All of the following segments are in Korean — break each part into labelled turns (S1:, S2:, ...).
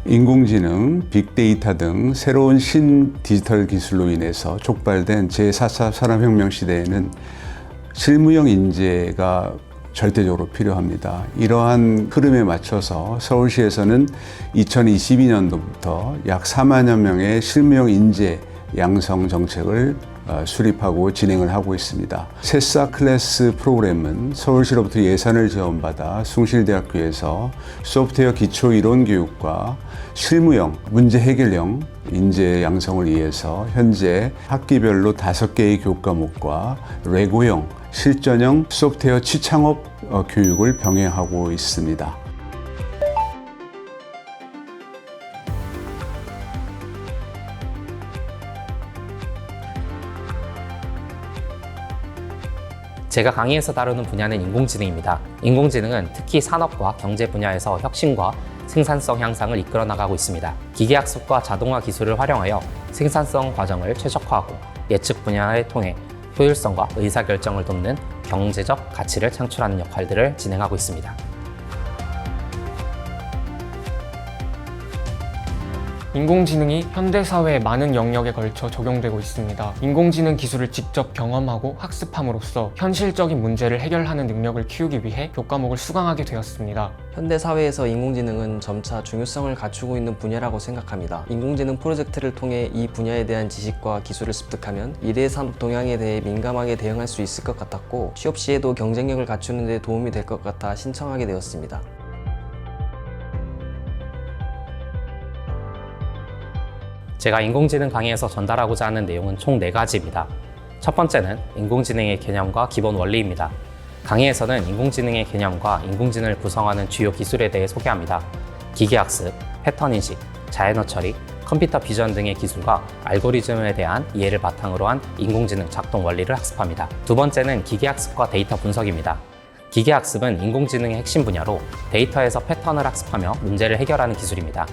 S1: 인공지능, 빅데이터 등 새로운 신디지털 기술로 인해서 촉발된 제4차 산업혁명 시대에는 실무형 인재가 절대적으로 필요합니다. 이러한 흐름에 맞춰서 서울시에서는 2022년도부터 약 4만여 명의 실무형 인재 양성 정책을 수립하고 진행을 하고 있습니다. 새싹 클래스 프로그램은 서울시로부터 예산을 지원받아 숭실대학교에서 소프트웨어 기초 이론 교육과 실무형, 문제 해결형 인재 양성을 위해서 현재 학기별로 5개의 교과목과 레고형, 실전형 소프트웨어 취창업 교육을 병행하고 있습니다.
S2: 제가 강의에서 다루는 분야는 인공지능입니다. 인공지능은 특히 산업과 경제 분야에서 혁신과 생산성 향상을 이끌어 나가고 있습니다. 기계학습과 자동화 기술을 활용하여 생산성 과정을 최적화하고 예측 분야를 통해 효율성과 의사결정을 돕는 경제적 가치를 창출하는 역할들을 진행하고 있습니다.
S3: 인공지능이 현대사회의 많은 영역에 걸쳐 적용되고 있습니다. 인공지능 기술을 직접 경험하고 학습함으로써 현실적인 문제를 해결하는 능력을 키우기 위해 교과목을 수강하게 되었습니다.
S4: 현대사회에서 인공지능은 점차 중요성을 갖추고 있는 분야라고 생각합니다. 인공지능 프로젝트를 통해 이 분야에 대한 지식과 기술을 습득하면 미래의 산업 동향에 대해 민감하게 대응할 수 있을 것 같았고 취업 시에도 경쟁력을 갖추는 데 도움이 될 것 같아 신청하게 되었습니다.
S2: 제가 인공지능 강의에서 전달하고자 하는 내용은 총 4가지입니다. 첫 번째는 인공지능의 개념과 기본 원리입니다. 강의에서는 인공지능의 개념과 인공지능을 구성하는 주요 기술에 대해 소개합니다. 기계학습, 패턴인식, 자연어 처리, 컴퓨터 비전 등의 기술과 알고리즘에 대한 이해를 바탕으로 한 인공지능 작동 원리를 학습합니다. 두 번째는 기계학습과 데이터 분석입니다. 기계학습은 인공지능의 핵심 분야로 데이터에서 패턴을 학습하며 문제를 해결하는 기술입니다.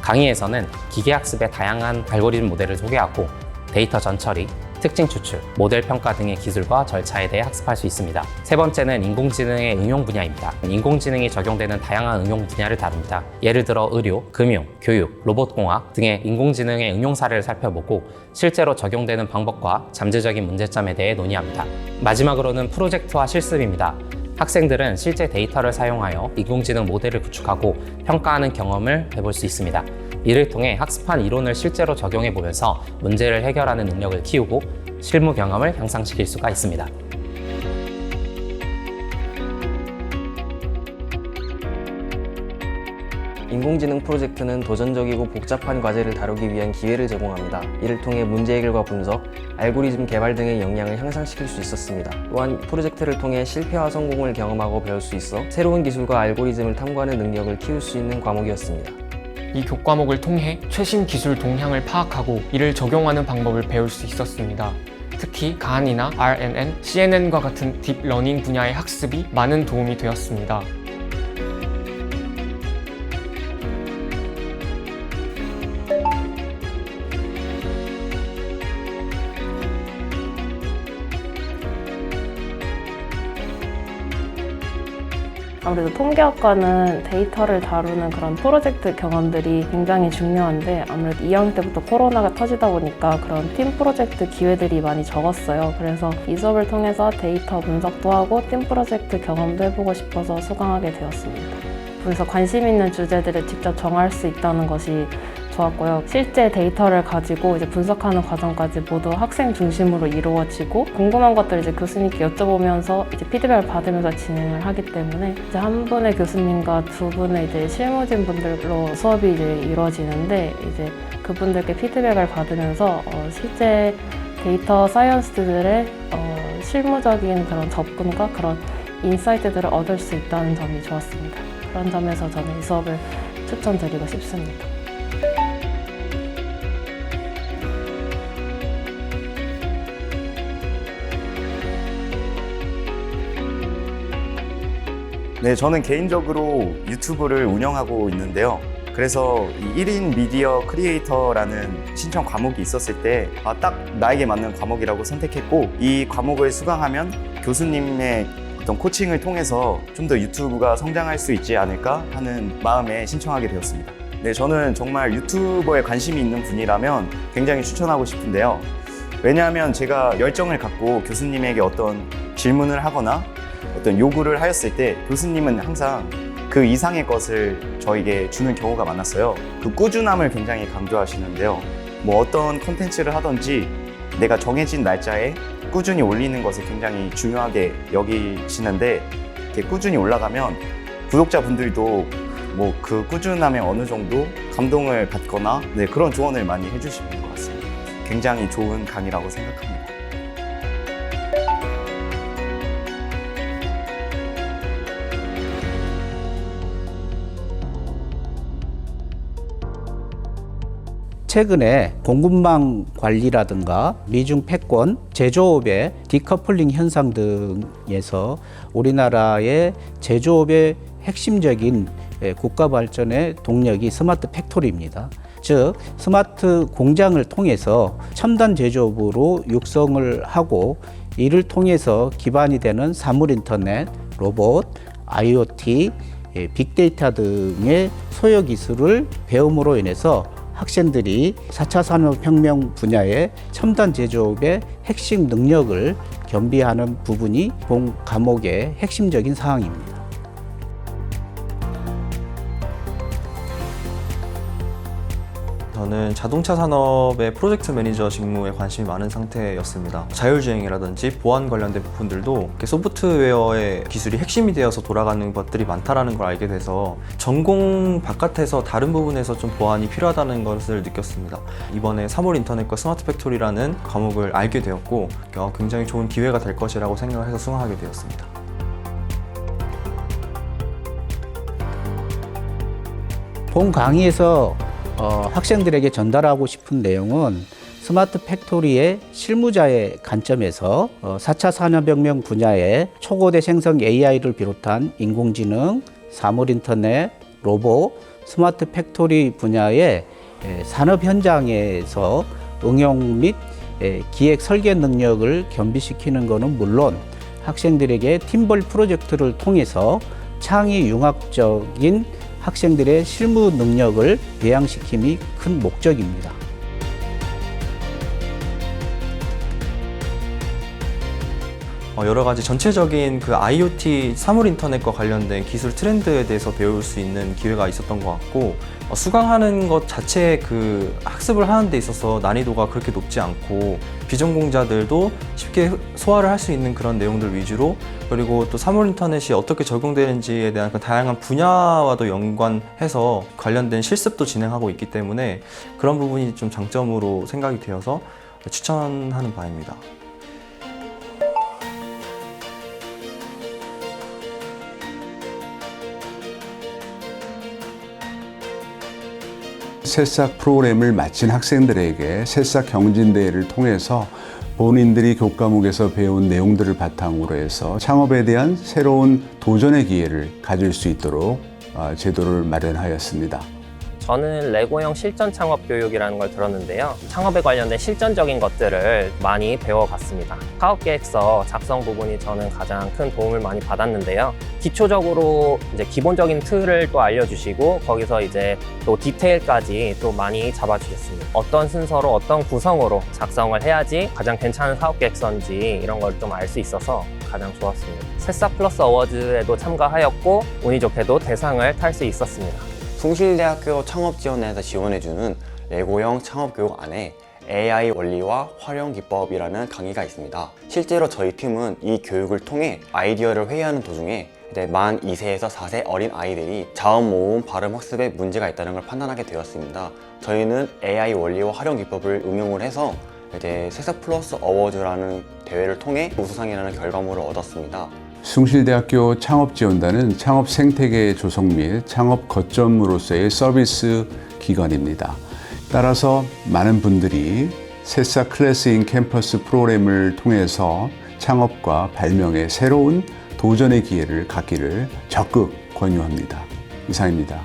S2: 강의에서는 기계학습의 다양한 알고리즘 모델을 소개하고 데이터 전처리, 특징 추출, 모델 평가 등의 기술과 절차에 대해 학습할 수 있습니다. 세 번째는 인공지능의 응용 분야입니다. 인공지능이 적용되는 다양한 응용 분야를 다룹니다. 예를 들어 의료, 금융, 교육, 로봇공학 등의 인공지능의 응용 사례를 살펴보고 실제로 적용되는 방법과 잠재적인 문제점에 대해 논의합니다. 마지막으로는 프로젝트와 실습입니다. 학생들은 실제 데이터를 사용하여 인공지능 모델을 구축하고 평가하는 경험을 해볼 수 있습니다. 이를 통해 학습한 이론을 실제로 적용해 보면서 문제를 해결하는 능력을 키우고 실무 경험을 향상시킬 수가 있습니다.
S4: 인공지능 프로젝트는 도전적이고 복잡한 과제를 다루기 위한 기회를 제공합니다. 이를 통해 문제 해결과 분석, 알고리즘 개발 등의 역량을 향상시킬 수 있었습니다. 또한 프로젝트를 통해 실패와 성공을 경험하고 배울 수 있어 새로운 기술과 알고리즘을 탐구하는 능력을 키울 수 있는 과목이었습니다.
S3: 이 교과목을 통해 최신 기술 동향을 파악하고 이를 적용하는 방법을 배울 수 있었습니다. 특히 가안이나 RNN, CNN과 같은 딥러닝 분야의 학습이 많은 도움이 되었습니다.
S5: 아무래도 통계학과는 데이터를 다루는 그런 프로젝트 경험들이 굉장히 중요한데 아무래도 2학년 때부터 코로나가 터지다 보니까 그런 팀 프로젝트 기회들이 많이 적었어요. 그래서 이 수업을 통해서 데이터 분석도 하고 팀 프로젝트 경험도 해보고 싶어서 수강하게 되었습니다. 그래서 관심 있는 주제들을 직접 정할 수 있다는 것이 좋았고요. 실제 데이터를 가지고 이제 분석하는 과정까지 모두 학생 중심으로 이루어지고 궁금한 것들을 이제 교수님께 여쭤보면서 이제 피드백을 받으면서 진행을 하기 때문에 이제 한 분의 교수님과 두 분의 이제 실무진 분들로 수업이 이제 이루어지는데 이제 그분들께 피드백을 받으면서 실제 데이터 사이언스들의 실무적인 그런 접근과 그런 인사이트들을 얻을 수 있다는 점이 좋았습니다. 그런 점에서 저는 이 수업을 추천드리고 싶습니다.
S6: 네, 저는 개인적으로 유튜브를 운영하고 있는데요. 그래서 이 1인 미디어 크리에이터라는 신청 과목이 있었을 때 딱 나에게 맞는 과목이라고 선택했고 이 과목을 수강하면 교수님의 어떤 코칭을 통해서 좀 더 유튜브가 성장할 수 있지 않을까 하는 마음에 신청하게 되었습니다. 네, 저는 정말 유튜버에 관심이 있는 분이라면 굉장히 추천하고 싶은데요. 왜냐하면 제가 열정을 갖고 교수님에게 어떤 질문을 하거나 어떤 요구를 하였을 때 교수님은 항상 그 이상의 것을 저에게 주는 경우가 많았어요. 그 꾸준함을 굉장히 강조하시는데요. 뭐 어떤 콘텐츠를 하든지 내가 정해진 날짜에 꾸준히 올리는 것을 굉장히 중요하게 여기시는데 이렇게 꾸준히 올라가면 구독자분들도 뭐 그 꾸준함에 어느 정도 감동을 받거나 네, 그런 조언을 많이 해주시는 것 같습니다. 굉장히 좋은 강의라고 생각합니다.
S7: 최근에 공급망 관리라든가 미중 패권, 제조업의 디커플링 현상 등에서 우리나라의 제조업의 핵심적인 국가 발전의 동력이 스마트 팩토리입니다. 즉 스마트 공장을 통해서 첨단 제조업으로 육성을 하고 이를 통해서 기반이 되는 사물 인터넷, 로봇, IoT, 빅데이터 등의 소요 기술을 배움으로 인해서 학생들이 4차 산업혁명 분야의 첨단 제조업의 핵심 능력을 겸비하는 부분이 본 과목의 핵심적인 사항입니다.
S8: 저는 자동차 산업의 프로젝트 매니저 직무에 관심이 많은 상태였습니다. 자율주행이라든지 보안 관련된 부분들도 소프트웨어의 기술이 핵심이 되어서 돌아가는 것들이 많다는 걸 알게 돼서 전공 바깥에서 다른 부분에서 좀 보완이 필요하다는 것을 느꼈습니다. 이번에 사물 인터넷과 스마트 팩토리라는 과목을 알게 되었고 굉장히 좋은 기회가 될 것이라고 생각을 해서 수강하게 되었습니다.
S7: 본 강의에서 학생들에게 전달하고 싶은 내용은 스마트 팩토리의 실무자의 관점에서 4차 산업혁명 분야의 초고대 생성 AI를 비롯한 인공지능, 사물인터넷, 로봇, 스마트 팩토리 분야의 산업 현장에서 응용 및 기획 설계 능력을 겸비시키는 것은 물론 학생들에게 팀벌 프로젝트를 통해서 창의 융합적인 학생들의 실무 능력을 배양시킴이 큰 목적입니다.
S8: 여러 가지 전체적인 그 IoT 사물 인터넷과 관련된 기술 트렌드에 대해서 배울 수 있는 기회가 있었던 것 같고 수강하는 것 자체 그 학습을 하는 데 있어서 난이도가 그렇게 높지 않고 비전공자들도 쉽게 소화를 할 수 있는 그런 내용들 위주로 그리고 또 사물 인터넷이 어떻게 적용되는지에 대한 그 다양한 분야와도 연관해서 관련된 실습도 진행하고 있기 때문에 그런 부분이 좀 장점으로 생각이 되어서 추천하는 바입니다.
S1: 새싹 프로그램을 마친 학생들에게 새싹 경진대회를 통해서 본인들이 교과목에서 배운 내용들을 바탕으로 해서 창업에 대한 새로운 도전의 기회를 가질 수 있도록 제도를 마련하였습니다.
S2: 저는 레고형 실전 창업 교육이라는 걸 들었는데요. 창업에 관련된 실전적인 것들을 많이 배워갔습니다. 사업 계획서 작성 부분이 저는 가장 큰 도움을 많이 받았는데요. 기초적으로 이제 기본적인 틀을 또 알려주시고 거기서 이제 또 디테일까지 또 많이 잡아주셨습니다. 어떤 순서로 어떤 구성으로 작성을 해야지 가장 괜찮은 사업 계획서인지 이런 걸 좀 알 수 있어서 가장 좋았습니다. 새싹 플러스 어워즈에도 참가하였고 운이 좋게도 대상을 탈 수 있었습니다.
S9: 숭실대학교 창업지원에서 지원해주는 레고형 창업교육 안에 AI 원리와 활용 기법이라는 강의가 있습니다. 실제로 저희 팀은 이 교육을 통해 아이디어를 회의하는 도중에 만 2세에서 4세 어린 아이들이 자음, 모음, 발음 학습에 문제가 있다는 걸 판단하게 되었습니다. 저희는 AI 원리와 활용 기법을 응용을 해서 새싹 플러스 어워즈라는 대회를 통해 우수상이라는 결과물을 얻었습니다.
S1: 숭실대학교 창업지원단은 창업 생태계 조성 및 창업 거점으로서의 서비스 기관입니다. 따라서 많은 분들이 새싹 클래스 인 캠퍼스 프로그램을 통해서 창업과 발명의 새로운 도전의 기회를 갖기를 적극 권유합니다. 이상입니다.